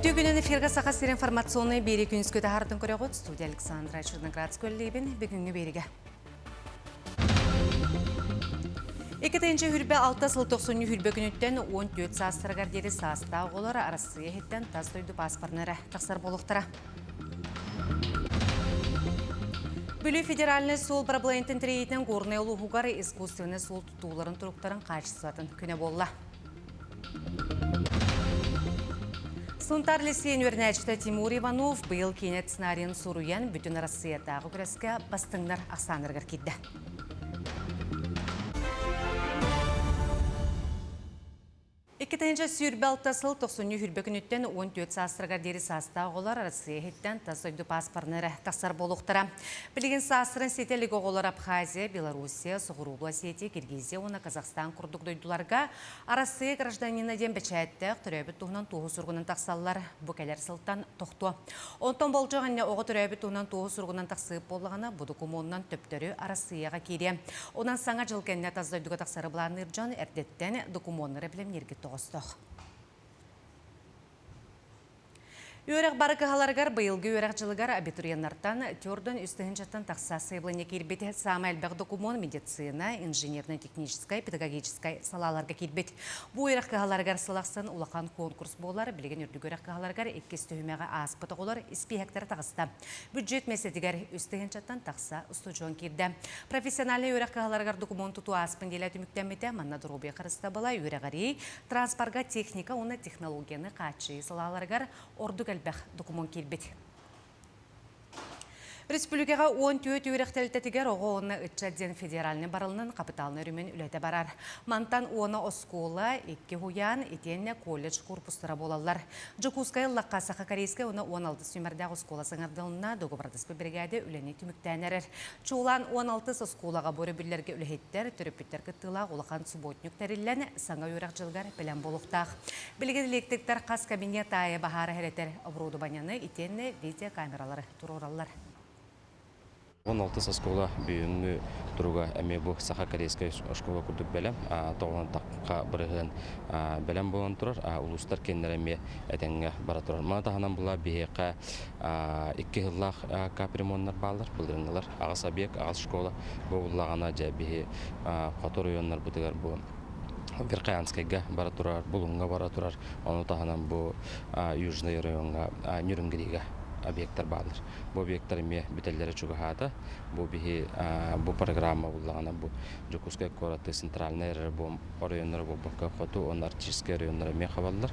Үтті күнен эфирға сақасыр информационный бері күніскі тағардың көріғыт студия Александра Черноградская лейбін бүгінгі беріге. Екетенші хүрбе 6 сыл 90 хүрбе күніттен 14 састырығар дері саста оғылар арасы ехеттен таз дойды паспорнары тақсар болуқтыра. Бүлі федеральный сол проблемтін тірейтін горный олуғығар искусственный сол тұтуларын тұрықтарын қайшысатын күні болла. Сунтар Лисейн өрнәчті Тимур Иванов бұйыл кенет сценарийын сұруян бүтін Россиятағы күреске бастыңдар ақсанырғыр кедді. Екетенші сүйірбе 6 сыл 90 хүрбе күніттен 14 састырға дері саста оғылар Россия хеттен тасойды паспорнары тақсар болуқтыра. Білген састырын сетелік оғылар Абхазия, Белоруссия, Соғырубла сети, Киргизия, оны Казахстан күрдік дойдуларға Россия гражданина ден бәчәттіқ түрәбіт туғынан туғы сұрғынан тақсалар бүкәлер сылттан тоқты. Онтан болжағанне оғы түрәбіт туғынан туғы сұрғынан тақсып болғана бұды комонынан төптері Россияға кере. Онан саңа жылкенне таздойдыға тақсары бұланы үржан әрдеттен докумонлары білім ергетті. Үйрек бары қағаларғар бұйылғы үйрек жылығар абитурияннартан түрдің үстігін жаттан тақса сайблыне кербеті самы әлбәқ документ медицина, инженерно-техническай, педагогическай салаларға кербет. Бұл үйрек қағаларғар сылақсын улақан конкурс болар, білген үрдік үйрек қағаларғар еккес түймеға аспыты қолар іспейхектері тағыста. Бюджет месетігер үстігін жаттан тақса ұстыжон керді. Профессиональный үйрек қағаларғар документ тұту аспын делі түміктәметі манна дұрубе қырыста бала үйрек транспорға техника, оны технологияны қачы салаларғар ордық әлбәқ документ келбет. Республикаға 14 үйректелтетігер оғы оны үтчәден федеральный барылының капиталны үрімен үләті барар. Мантан оны оскола, екке хуян, етенне колледж корпустыра болалар. Джокускай лаққасақа корейскай оны 16 сүймердәғ оскола сыңардылына доғыбардыспы бригаде үләне түміктәнерер. Чулан 16 осколаға боры бүллерге үләхеттер, түріпіттер кіттіла олақан субботнюк тәріллән саңа үйрек жылғар білен болуқтақ. Білген электриктер қас кабинет айы бағары әретер оборудованияны етенне видеокамералары тұроралар. 16 школа бүйінгі тұруға әме бұл сақа корейскай школа күрдік бәлем, тоғылан таққа бірігін бәлем болан тұрар, ұлыстар кендер әме әтенге бара тұрар. Мана тағынан бұла бейеқа 2 жыллақ капремонлар балыр, бұлдырыңылар, ағыз объект, ағыз школа бұллағана жа бейе қатор ойонлар бұдығар бұл. Верхаянскайга бара тұрар, бұлыңға бара тұрар, оны тағынан бұл Южный районға Нюрнгериге объекттар балыр. Бұл объекттар еме бітелдері чуғағады. Бұл программа бұлағына бұл Жокускай кораты центральный әрі бұл районлары бұл бұққа қоту, он артический районлары ме қабалылар.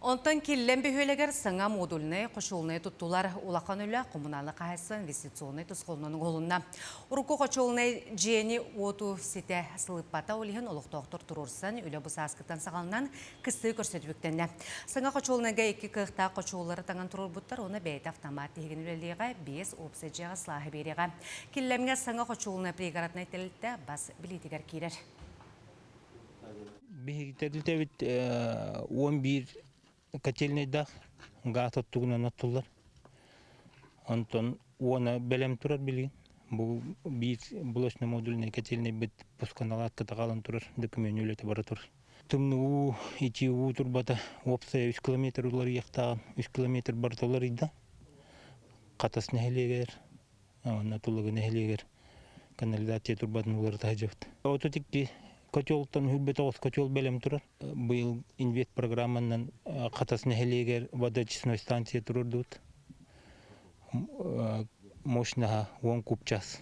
Онтан келлен бөхөлегер саңа модульны, қошолны тұттулар улақан өлі коммуналы қайсы инвестиционный тұсқолының олынна. Ұрқы қошолны жені оту сете сылыппата олығын олықтоқтыр тұрырсын өлі бұсы асқыттан сағалынан кісті көрсетбіктенді. Саңа қошолныға 2 қықта қошолары таңан тұрыр бұттар, оны бәйті автомат тегін өлеліға 5 опседжіға слағы береға. Келлемге саңа қошолны прегоратны тәлітті бас білетігер керер. 11 котельныйдақ ғат оттығынан оттылар. Онтон оны бәлем тұрар білген. Бұл бір блочный модульный котельный біт пусканалат катағалын тұрар, документ өлеті бара тұр. Тымны ити тұрбата опсая 3 километр олар яқтаған, 3 километр бартолар иді. Қатас нәхелегер, натулығы нәхелегер, канализация тұрбатын олар тағжавды. Ототикті Котелтан хүлбет оғыз котел бәлем тұрар. Бұл инвест программанан қатасын әлегер водочисной станция тұрыр дұд. Мощнаға 10 куб час.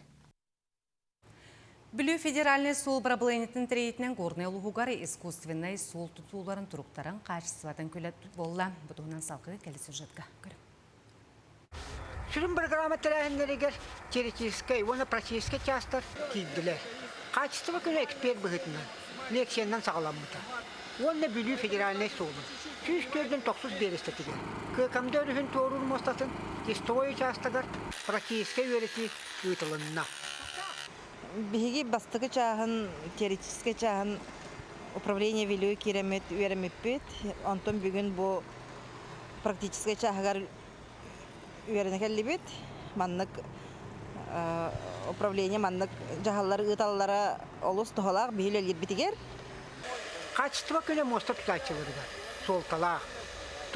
Бүлі федеральный сол проблеметін тірейтінен горный ұлғығары искусственный сол тұтуларын тұрықтарын қашысыватын көлет болла. Бұдығынан салқығы кәлі сюжетқа көріп. Сүрін программа тірәхіндерігер теоретической, оны практической частар кейділер. Качество күні эксперт бұғытынан, лекцияннан сағаламыда. Оны бүлі федеральный солы. 3-4-9 берістетіген. Көкімді өріхін тоғырын мостасын, тестовой участагар практической өреті ұйтылынна. Бігі бастығы чағын, теоретической чағын управление велиой керемет өремеппет. Антон бүгін бұл практической чағығар өремекәлі бет. Маннық управление маннық жағалары ұталылары олыс тұғалақ бейілер бітігер. Качество күні мостап качылырға. Солталақ,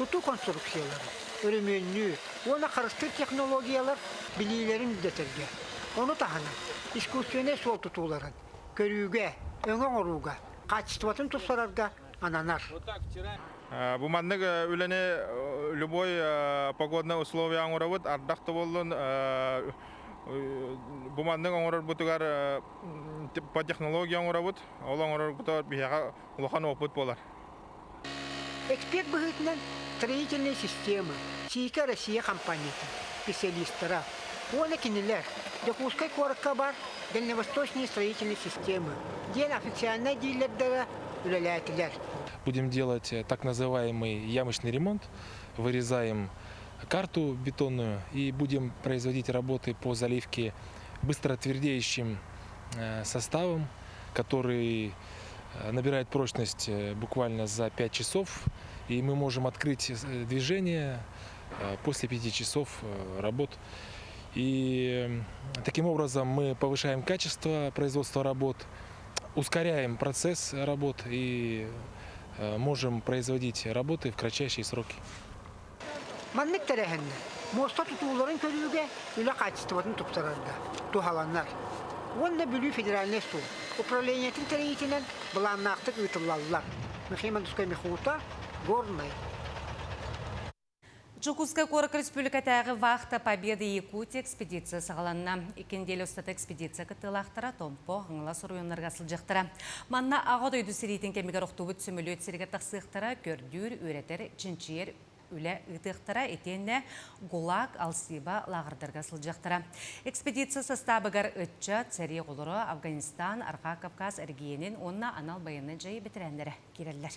tutu konstruksiyaları, örümünlü, ona karıştır teknolojiyalar bililerin üdetirge. Onu tahana, iskusyone sol tutuların, körüge, öne oruga, kaçtıvatın tutsararga ananar. Буманнык үләне любой погодный условия аңырабыт, ардақты болын буманнык аңырар бұтығар по технология аңырабыт, ол аңырар бұтығар бияға ұлақан опыт болар. Эксперт быгытынан строительная система, Сика Россия компаниясы, специалисттара, оны кинелер, Якутской коротко бар, дальневосточные строительные системы, ден официальная дилердера үләләтілер. Будем делать так называемый ямочный ремонт, вырезаем карту бетонную и будем производить работы по заливке быстротвердеющим составом, который набирает прочность буквально за 5 часов, и мы можем открыть движение после 5 часов работ. И таким образом мы повышаем качество производства работ, ускоряем процесс работ и можем производить работы в кратчайшие сроки. Маннык тәрәһенне, моста тутуларын көрүүгә үлә качествосын туптарарга, тухаланнар. Онда бүлүү федеральный су, управлениятын тәрәйтінен бұланнақтық үйтілалылар. Мехимандускай мехута, горный. Чукутская Корок Республикатағы Вахта Победы Якутия экспедиция сағаланна. Икенделі ұстаты экспедиция кытылақтыра Томпо ғыңла сұрыйонларға сылжықтыра. Манна ағад өйді сірейтін кемігер оқтуыт сүмілі өтсерге тақсықтыра көрдүр, өретер, чинчиер, үлі ұйтықтыра етенне Гулаг, Алсиба лағырдарға сылжықтыра. Экспедиция составыгар үтчі, цари ғолыры, Афганистан, Арқа Кавказ, әргиенін онна анал байыны жайы бітірәндері керелер.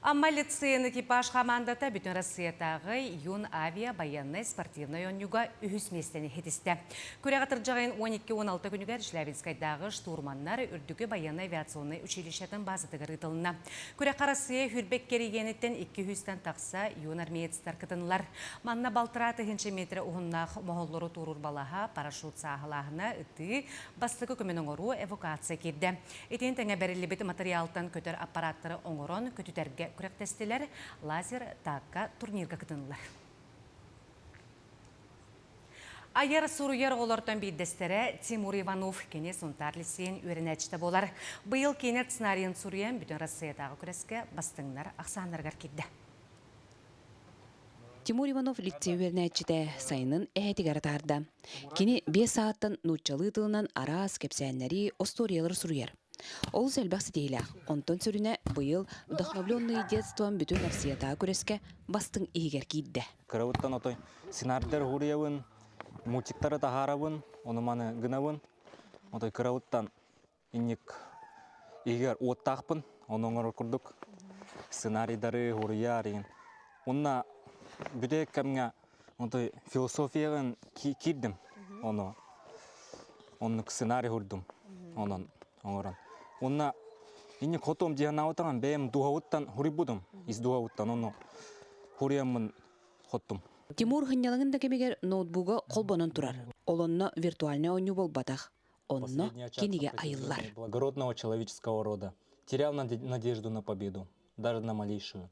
Амма лицейн экипаж командата бүтін Россиятағы Юн авиа баянный спортивный онюга үхіс местені хетісті. Көріғатыр жағайын 12-16 күнігер Шлявинскайдағы штурманнар үрдігі баянный авиационный училищетін базытығыр ұтылына. Көріға Россия хүрбек керегенеттен 200-тен тақса Юн армеецтар кытынылар. Манна балтыраты 100 метр ұғыннақ моғыллары турур балаға парашют сағылағына үті бастығы көменің ору эвакуация керді. Етен тәңе бәрілі біті материалтан көтер аппараттары оңырын көтітерге күректестелер лазер таққа турнирға кытынылар. Айар Суруяр олортан бейдестері Тимур Иванов кене сонтар лисейін өрінәчті болар. Бұйыл кенет сценарийін Суруян бүтін Россиятағы күреске бастыңнар ақсанырғар кедді. Тимур Иванов лицей өрінәчті сайынын әйтігер тарды. Кені 5 сааттан нұтчалы тылынан арас кепсәнлері осториялар Суруяр. Ол сәлбәқсі дейлі. Онтон сүріне бұйыл вдохновленный детством бүтін Россиятағы күреске бастың игер кейді. Кырауыттан отой сценарийдер ғуриявын, мультиктары тахаравын, оныманы гынавын. Отой кырауыттан иннек игер оттақпын, оның ұры күрдік. Сценарийдары ғурияр. Онна бүдек кәмге философияғын кирдім. Оны сценарий ғурдым. Онна инне котом дианауттан бәйім дуғауыттан хури будым. Из дуғауыттан оны хуриямын хоттым. Тимур хынялығында кемегер ноутбуғы қолбанын тұрар. Олонна виртуальный ойну бол батақ. Онно кенеге айыллар. Благородного человеческого рода. Терял надежду на победу, даже на малейшую.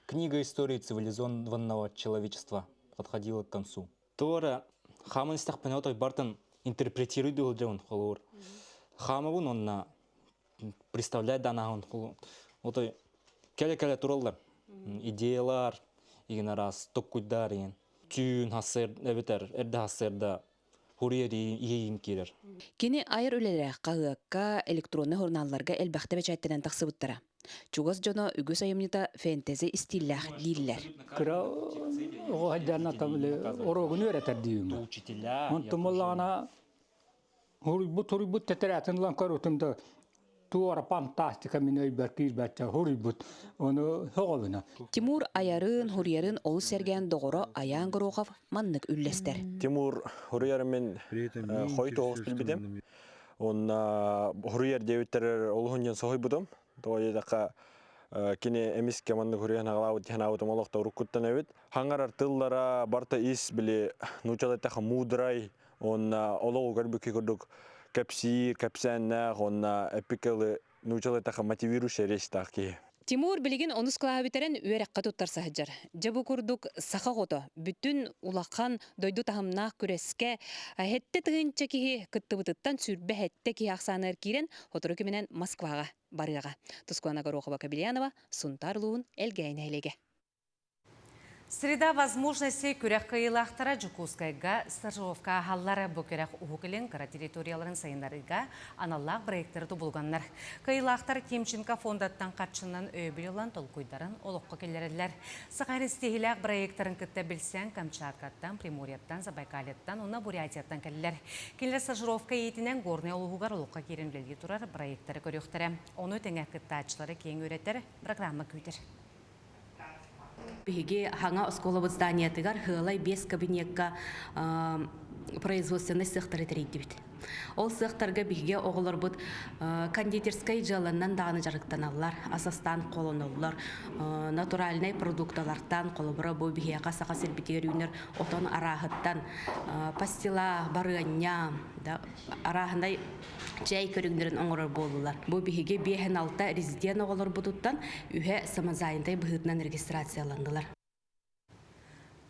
Книга истории цивилизованного человечества подходила к концу. Тора хамын стақ пенеотой бартын интерпретируй дұлдеуін қолуыр. Хамавын онна представляет данағын қолуыр. Отой кәлі-кәлі туралар. Идеялар, еген арас, токкуйдар еген. Түйін хасыр, әбетер, әрді хасырда хурияр ейін керер. Кені айыр өлелі қағыққа электронны журналларға әлбәқті бәчәттенен тақсы бұттыра. Чугас жоно үгіс айымнита фэнтези стиллях лиллер. Кыра оғайдарына табылы орогын өретер дейім. Онтымылағына хурибут тәтірәтінлан көрітімді туара фантастика мен өйбәр кирбәтчә хурибут оны хоғалына. Тимур аярын, хуриярын ол серген доғыры аян ғыруғав маннық үллестер. Тимур хуриярын мен қойты оғыз білбедім. Оны хурияр деуіттерер олғынжен соғай бұдым. Тоғай едіққа кене әмес кеманды хуриян ағылауыт яғынауыт олықта ұрыққыттан әует. Хаңарар тыллара барта ис біле нұчалайтақа мудрай, оны олығы көрбікі көрдік. Кәпсі, кәпсәннәқ, онна әпікілі нұчалайтақа мотивирующая речь тақи. Тимур билигин онус клаһа битерен үерекка туттар саһыджар. Жабу курдук саха гото бүтүн улахан дойду тахымнаах күреске хетте тыгынча киһи кыттыбытыттан сүрбе хетте киһи ахсаныр кирен хотору менен Москвага барыга. Тускуана Горохова Кабельянова Сунтарлуун элгейнейлеге. Среда возможности күрек кыйлақтара Жукускайга стажировка халлары бүкерек ухукелен кара территорияларын сайындарыга аналлақ проекттері болғандар. Кыйлақтар Кемченко фондаттан қатшынан өйбілілан толкуйдарын олыққа келерелер. Сақарыстегілік проекттарын күтті білсен Камчаткаттан, Приморьяттан, Забайкалеттан, оны Бурятияттан келер. Келер стажировка етінен горный олығығар олыққа керімлелге тұрар проекттері көректері. Оны өтеңе күттачылары кейін өретер программа күйтер. Биге ханга осколобот зданиятыгар хылай без кабинетка производственный сектор этерейдибит. Ол секторга биге оголорбут кондитерской жаланнан даганы жарыктаналар, асастан колоноллар, натуральный продукталардан колобра бу биге касака сербитер юнер отон арахыттан пастила барыanya да арахындай чай көрүңдөрүн оңорор болулар. Бу биге 5-6 резидент оголорбуттан үһе самазайындай быһытнан регистрацияландылар.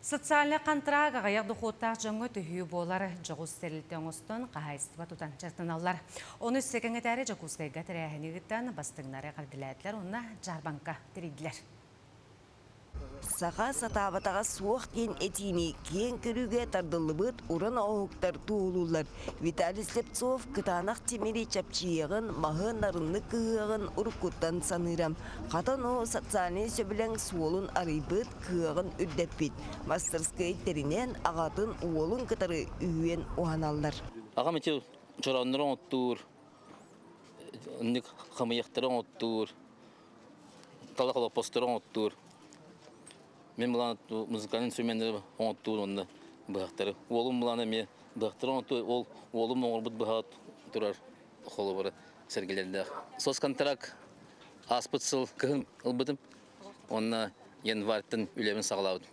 Социальный контракт аяқ дұқуттақ жаңы түйі болар жоғыз сәрілтен ұстын қағайыстыға тұтан жартыналар. Оны секеңетәрі жоғызғайға тірәхінігіттен бастыңнары қарділәтлер, оны жарбанқа тірейділер. Саға сатабатаға суық кен этини кен көріге тардылыбыт уран оғықтар туылулар. Виталий Слепцов кытанақ темері чапчиығын, мағын нарынны күйіғын ұрқуттан санырам. Қатын о социальный сөбілен суолын арыбыт күйіғын үрдеппет. Мастерскай терінен ағатын уолын кытары үйен оғаналар. Ағам әте жыранларын оттуыр, үндік қамияқтарын оттуыр, талақалы постырын оттуыр. Мен бұланы музыкальный инструментері оңыттуыр онда бұғақтары. Олым бұланы мен бұғақтары оңыттуыр, ол олым оңыр бұд бұғат тұрар қолы бары сәргелерді. Сос контракт аспытсыл кығын ұлбыдым, онына январьтын үлемін сағылауды.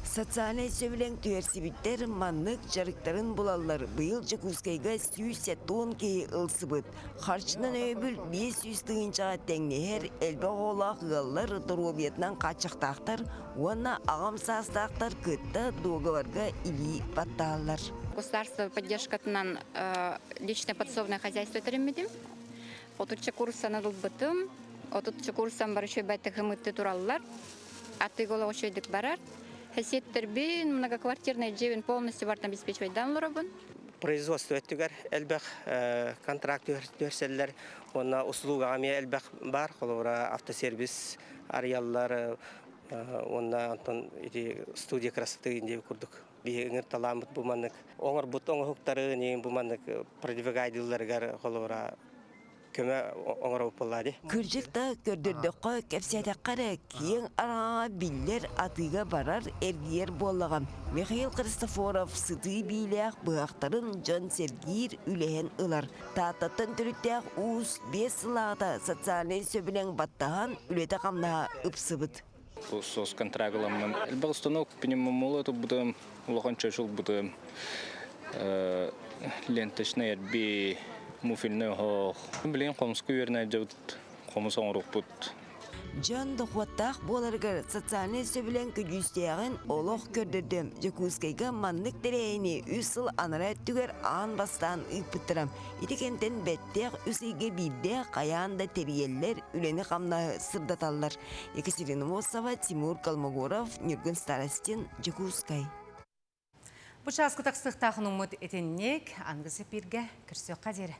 Социальный сөбілен түйерсібіттер маннық жарықтарын бұлалар. Бұйыл Жакускайға 100 тонн кейі ұлсыбыд. Қаршынан өйбіл 500 тығыншаға тәңнехер әлбі олақ ғаллар дұробиетнан қачықтақтар, онына ағам састақтар күтті доғыларға или батталар. Государство поддержкатынан личное подсобное хозяйство теремедим. Отутча курсан адылбытым, отутча курсан барышой бәйтік ғымытты туралылар. Атыгола очойдық барар. Хесеттербин многоквартирный джевин полностью варт обеспечивать данлорабын. Производство өттігер әлбәқ контракт өрселер, онна услуга ами әлбәқ бар, қолуыра автосервис ариялар, онна студия красоты индегі күрдік. Бейіңір таламыт бұманық. Оңыр бұт оңыр хуқтары нең бұманық продвигайдыларғар қолуыра көмі оңыр өпілады. Күржікті көрдірдіққа кәпсәдіққары кейін араға биллер атыға барар әргер болағам. Михаил Христофоров сыты билек бұғақтарын Джон Сергейр үлеген ұлар. Таттаттын түріттәк ұз 5 сылағыда социальный сөбілен баттаған үлеті қамнаға ұпсыбыд. Сос контрагыламын. Әлбәқ ұстанок пенемомолы бұдым, ұлаған чашыл бұдым, ленточный әрбей, муфильный хоқ. Білген қомысқы өріне жауд, қомыс оңырық бұд. Жан дұқуаттақ боларғыр социальный сөбілен күдістеғін олық көрдірдім. Жакускайға маннық дәрейіне үсіл анара түгер ан бастан ұйпыттырам. Етекентен бәттеқ үсейге білде қаянда терiyellер үлені қамна сырдаталар. Екатерина Мосова, Тимур Калмогоров, Нюрген Старостин, Жакускай. Бұчасқы тақсықтақын ұмыт етеннек, аңғысы пирге кірсеқ қадері.